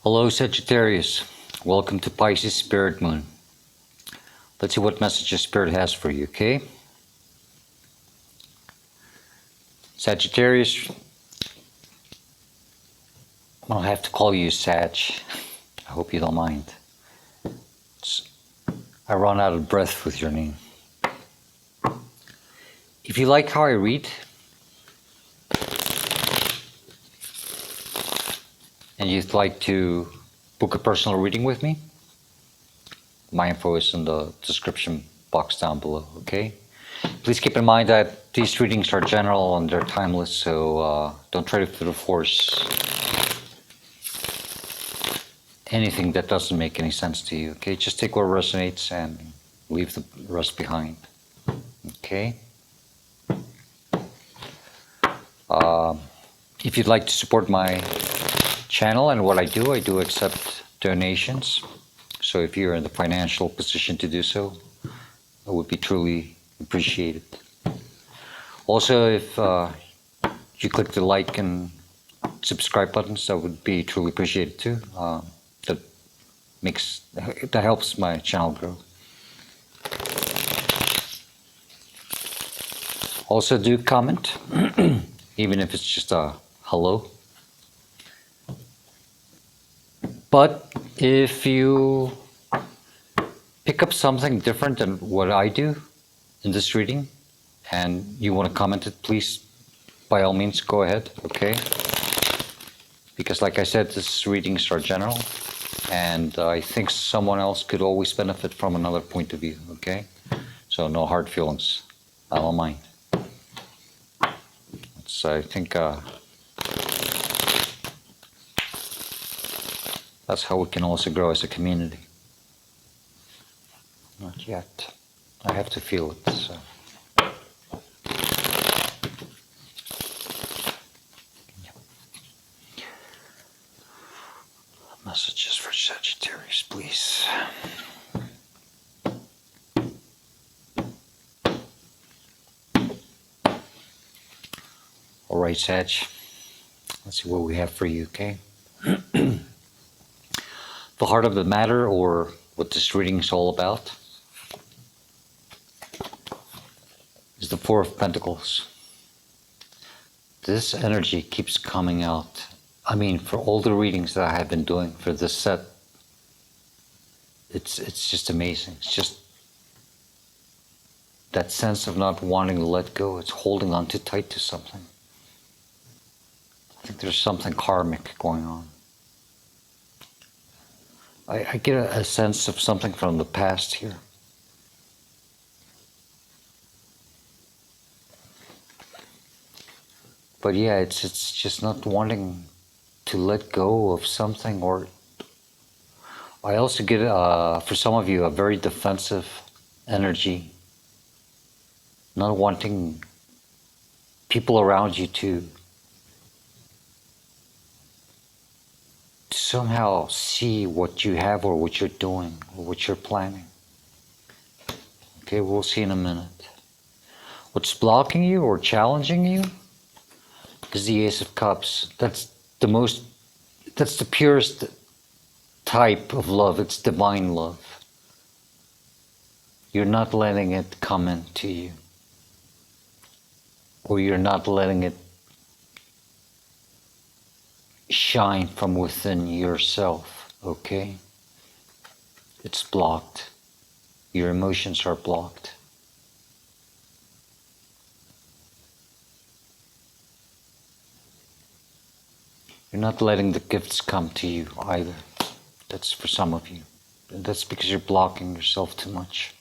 Hello Sagittarius, welcome to Pisces Spirit Moon. Let's see what messages Spirit has for you, okay? Sagittarius, I'll have to call you Sag. I hope you don't mind. I run out of breath with your name. If you like how I read, and you'd like to book a personal reading with me, my info is in the description box down below, okay? Please keep in mind that these readings are general and they're timeless, so don't try to force anything that doesn't make any sense to you, okay? Just take what resonates and leave the rest behind, okay? If you'd like to support my channel and what I do accept donations. So if you're in the financial position to do so, it would be truly appreciated. Also, if you click the like and subscribe buttons, that would be truly appreciated too. That helps my channel grow. Also, do comment, even if it's just a hello. But if you pick up something different than what I do in this reading and you want to comment it, please, by all means, go ahead, okay? Because like I said, this readings are general and I think someone else could always benefit from another point of view, okay? So no hard feelings, I don't mind. So I think that's how we can also grow as a community. Not yet. I have to feel it. So. Yep. Messages for Sagittarius, please. All right, Sag. Let's see what we have for you, okay? The heart of the matter, or what this reading is all about, is the Four of Pentacles. This energy keeps coming out. I mean, for all the readings that I have been doing for this set, it's just amazing. It's just that sense of not wanting to let go. It's holding on too tight to something. I think there's something karmic going on. I get a sense of something from the past here. But yeah, it's just not wanting to let go of something. Or I also get, for some of you, a very defensive energy. Not wanting people around you to somehow see what you have or what you're doing or what you're planning. Okay, we'll see in a minute. What's blocking you or challenging you is the Ace of Cups. That's the purest type of love. It's divine love. You're not letting it come into you. Or you're not letting it shine from within yourself, okay? It's blocked. Your emotions are blocked. You're not letting the gifts come to you either. That's for some of you. And that's because you're blocking yourself too much.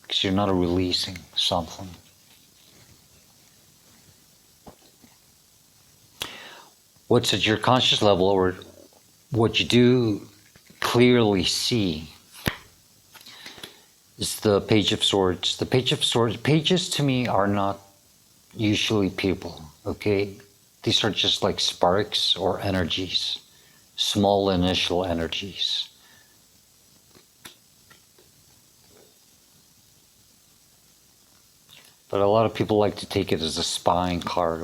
Because you're not releasing something. What's at your conscious level, or what you do clearly see, is the Page of Swords. The Page of Swords, pages to me are not usually people, okay? These are just like sparks or energies, small initial energies. But a lot of people like to take it as a spying card,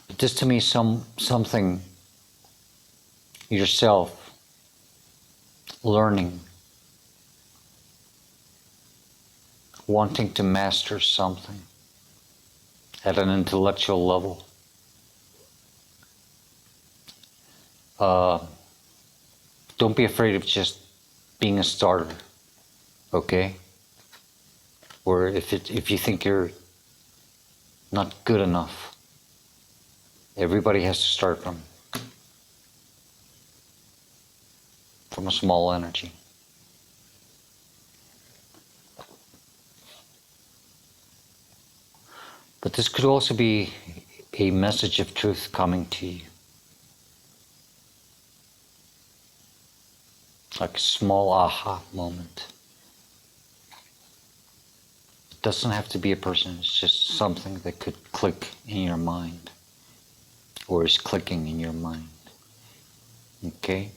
but this to me something yourself learning, wanting to master something at an intellectual level. Don't be afraid of just being a starter, okay? Or if you think you're not good enough, everybody has to start from a small energy. But this could also be a message of truth coming to you. Like a small aha moment. It doesn't have to be a person, it's just something that could click in your mind. Or is clicking in your mind. Okay?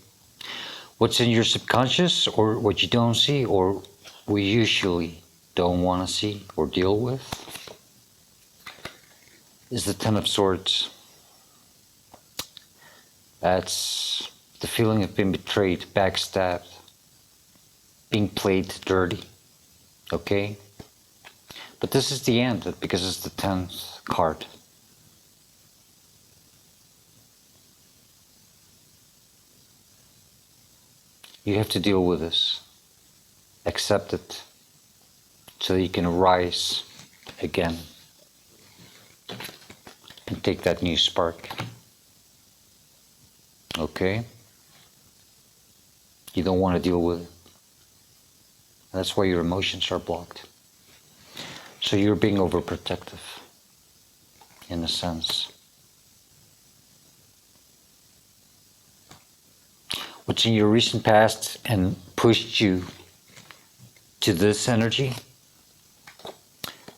What's in your subconscious, or what you don't see, or we usually don't want to see or deal with, is the Ten of Swords. That's the feeling of being betrayed, backstabbed, being played dirty, okay? But this is the end, because it's the 10th card. You have to deal with this, accept it, so that you can rise again and take that new spark. Okay? You don't want to deal with it. That's why your emotions are blocked. So you're being overprotective, in a sense. What's in your recent past and pushed you to this energy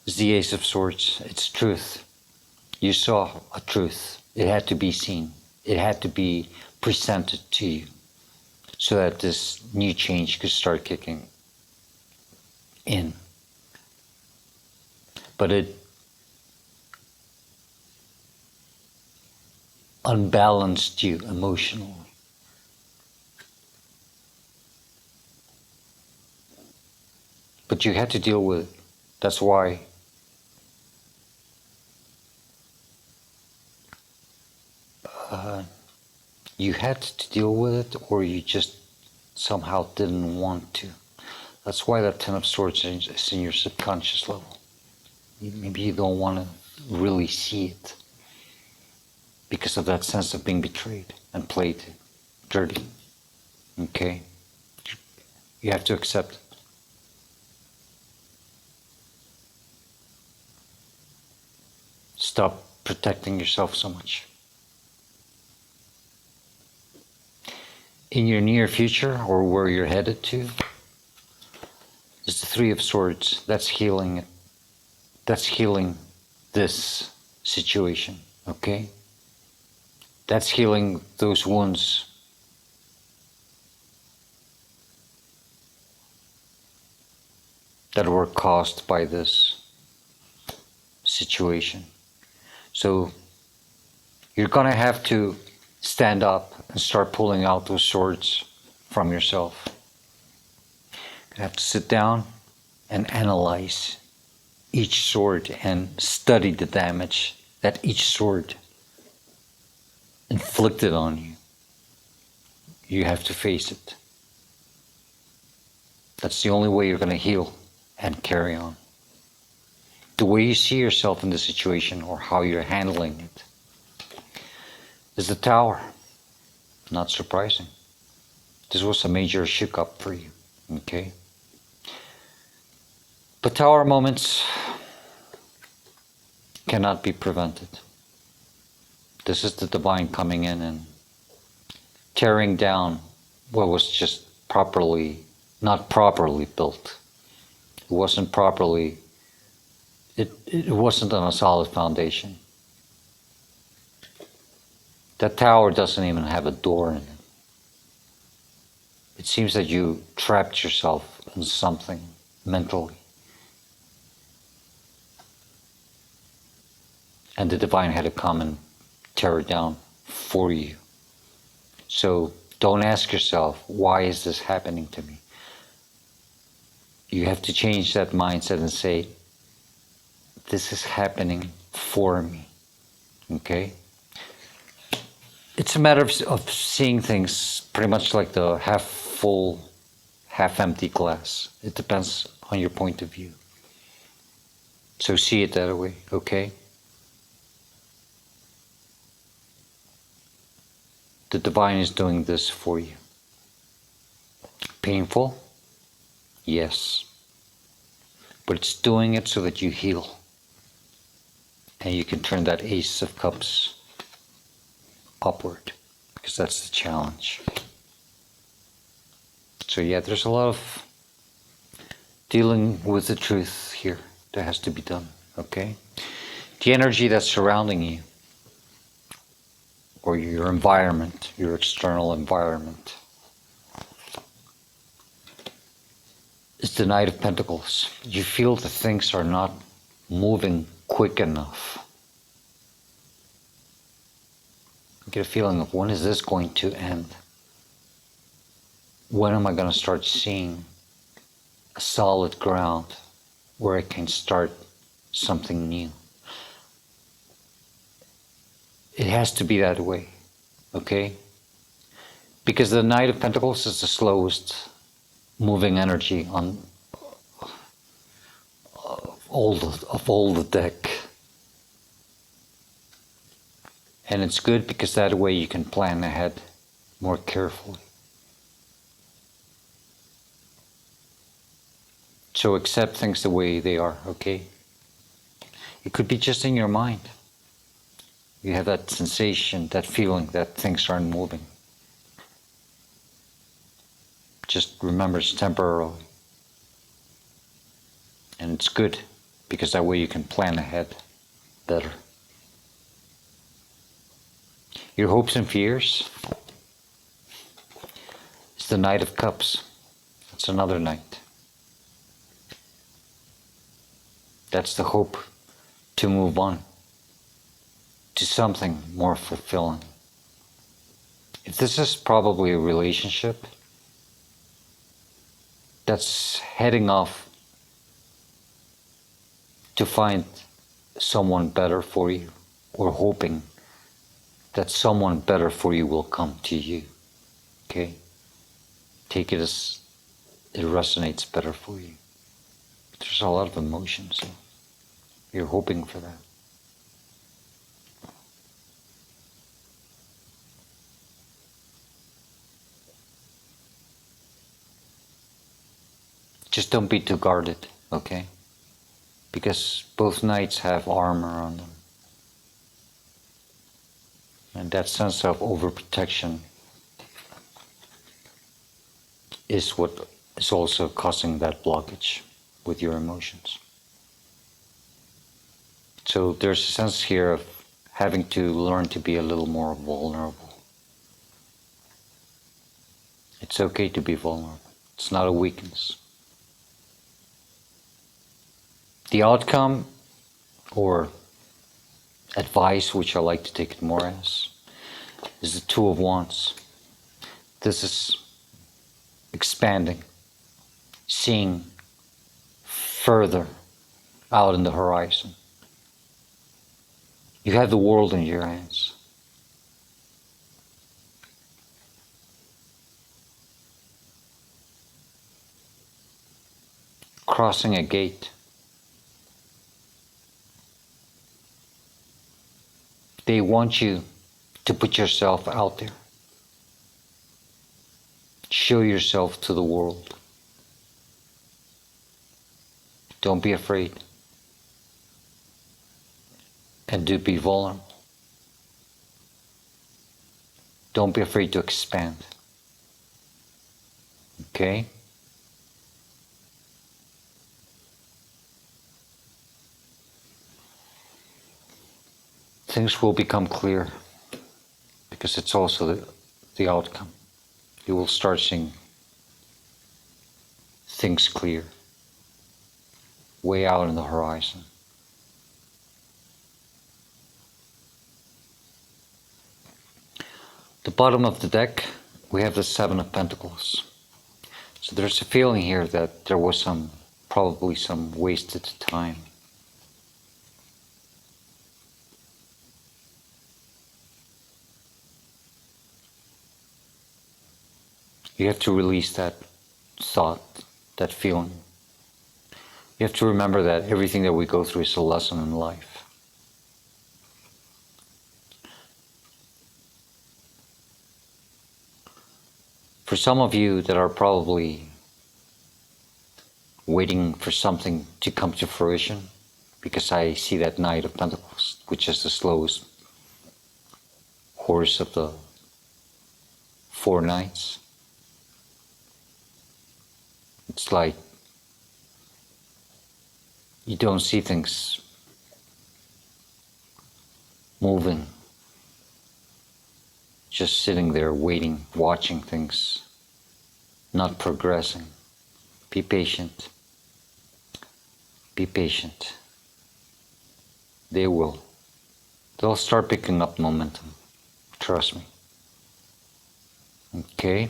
is the Ace of Swords. It's truth. You saw a truth. It had to be seen. It had to be presented to you so that this new change could start kicking in. But it unbalanced you emotionally. But you had to deal with it. That's why you had to deal with it, or you just somehow didn't want to. That's why that Ten of Swords is in your subconscious level. Maybe you don't want to really see it because of that sense of being betrayed and played dirty. Okay? You have to accept it. Stop protecting yourself so much. In your near future, or where you're headed to, is the Three of Swords. That's healing it. That's healing this situation, okay? That's healing those wounds. That were caused by this situation. So you're gonna have to stand up and start pulling out those swords from yourself. You have to sit down and analyze each sword and study the damage that each sword inflicted on you. You have to face it. That's the only way you're going to heal and carry on. The way you see yourself in the situation, or how you're handling it, is the Tower. Not surprising. This was a major shook up for you, okay? But Tower moments cannot be prevented. This is the divine coming in and tearing down what was just not properly built. It wasn't properly, it wasn't on a solid foundation. That tower doesn't even have a door in it. It seems that you trapped yourself in something mentally. And the divine had to come and tear it down for you So don't ask yourself, why is this happening to me? You have to change that mindset and say, this is happening for me. Okay? It's a matter of seeing things pretty much like the half full, half empty glass. It depends on your point of view. So see it that way, okay? The divine is doing this for you. Painful? Yes. But it's doing it so that you heal. And you can turn that Ace of Cups upward, because that's the challenge. So yeah, there's a lot of dealing with the truth here that has to be done, okay? The energy that's surrounding you, or your environment, your external environment, is the Knight of Pentacles. You feel that things are not moving quick enough. You get a feeling of, when is this going to end? When am I going to start seeing a solid ground where I can start something new? It has to be that way, okay? Because the Knight of Pentacles is the slowest moving energy on all the deck. And it's good because that way you can plan ahead more carefully. So accept things the way they are, okay? It could be just in your mind. You have that sensation, that feeling that things aren't moving. Just remember it's temporarily. And it's good because that way you can plan ahead better. Your hopes and fears is the Knight of Cups. That's another knight. That's the hope to move on to something more fulfilling. If this is probably a relationship that's heading off to find someone better for you, or hoping that someone better for you will come to you, okay? Take it as it resonates better for you. There's a lot of emotions, so you're hoping for that. Just don't be too guarded, okay? Because both knights have armor on them. And that sense of overprotection is what is also causing that blockage with your emotions. So there's a sense here of having to learn to be a little more vulnerable. It's okay to be vulnerable. It's not a weakness. The outcome, or advice, which I like to take it more as, is the Two of Wands. This is expanding, seeing further out in the horizon. You have the world in your hands. Crossing a gate. They want you to put yourself out there. Show yourself to the world. Don't be afraid. And do be vulnerable. Don't be afraid to expand. Okay? Things will become clear, because it's also the outcome. You will start seeing things clear, way out in the horizon. The bottom of the deck, we have the Seven of Pentacles. So there's a feeling here that there was probably some wasted time. You have to release that thought, that feeling. You have to remember that everything that we go through is a lesson in life. For some of you that are probably waiting for something to come to fruition, because I see that Knight of Pentacles, which is the slowest horse of the 4 knights. It's like you don't see things moving, just sitting there waiting, watching things, not progressing. Be patient. Be patient. They will. They'll start picking up momentum. Trust me. Okay.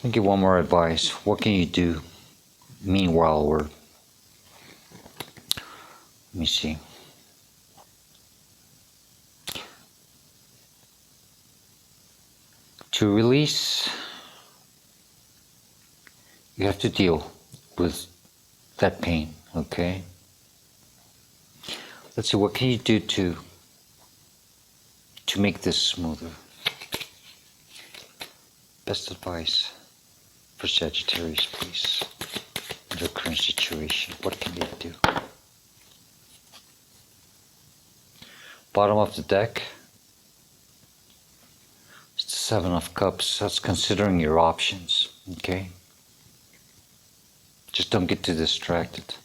I'll give one more advice. What can you do? Meanwhile, let me see. To release, you have to deal with that pain, okay? Let's see, what can you do to make this smoother? Best advice for Sagittarius, please. In their current situation, what can they do? Bottom of the deck. It's the 7 of Cups. That's considering your options, okay? Just don't get too distracted.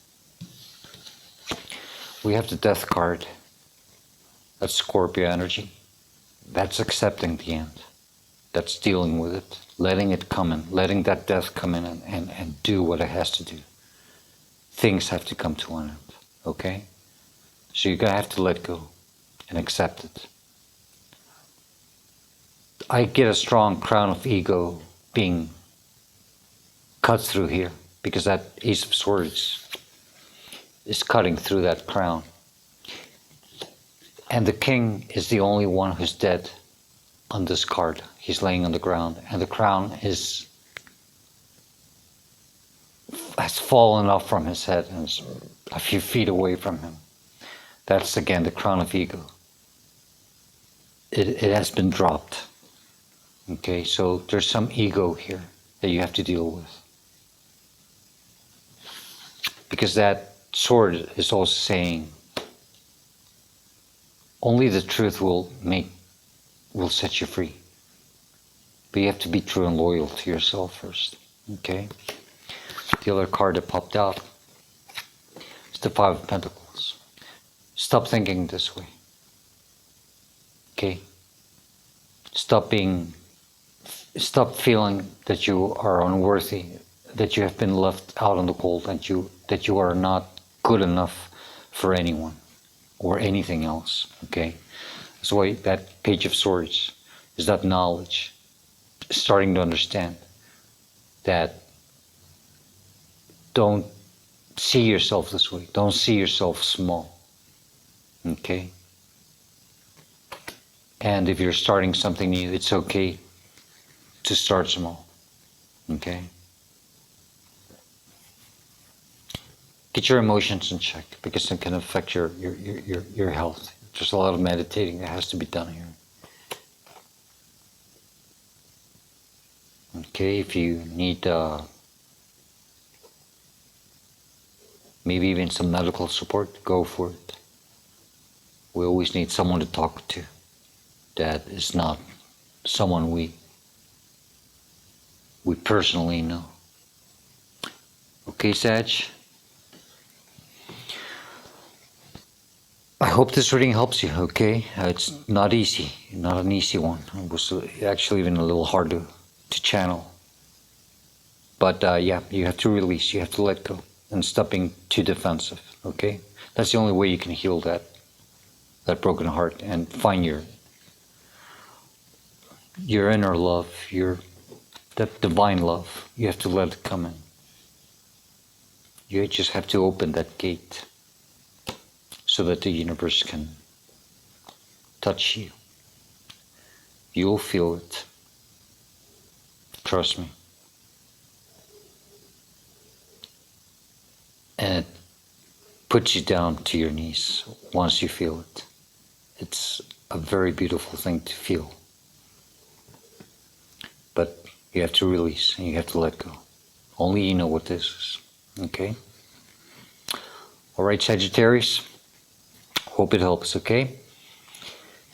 We have the Death card. That's Scorpio energy. That's accepting the end. That's dealing with it. Letting it come in. Letting that death come in and do what it has to do. Things have to come to an end, okay? So you're going to have to let go and accept it. I get a strong crown of ego being cut through here because that Ace of Swords is cutting through that crown. And the King is the only one who's dead on this card. He's laying on the ground and the crown has fallen off from his head and is a few feet away from him. That's again the crown of ego. It has been dropped. Okay, so there's some ego here that you have to deal with. Because that sword is also saying only the truth will set you free. But you have to be true and loyal to yourself first. Okay? The other card that popped out is the 5 of Pentacles. Stop thinking this way. Okay? Stop feeling that you are unworthy, that you have been left out in the cold, that you are not good enough for anyone or anything else, okay? That's why that Page of Swords is that knowledge, starting to understand that don't see yourself this way, don't see yourself small, okay? And if you're starting something new, it's okay to start small, okay? Get your emotions in check because it can affect your health. There's a lot of meditating that has to be done here. Okay, if you need maybe even some medical support, go for it. We always need someone to talk to that is not someone we personally know. Okay, Sag? I hope this reading helps you, okay? It's not easy, not an easy one. It was actually even a little hard to channel. But yeah, you have to release, you have to let go and stop being too defensive, okay? That's the only way you can heal that broken heart and find your inner love, that divine love, you have to let it come in. You just have to open that gate so that the universe can touch you. You'll feel it. Trust me. And it puts you down to your knees once you feel it. It's a very beautiful thing to feel. But you have to release and you have to let go. Only you know what this is. Okay? All right, Sagittarius. Hope it helps, okay?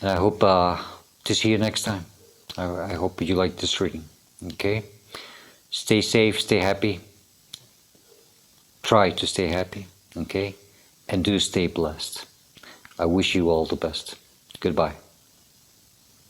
And I hope to see you next time. I hope you like this reading, okay? Stay safe, stay happy. Try to stay happy, okay? And do stay blessed. I wish you all the best. Goodbye.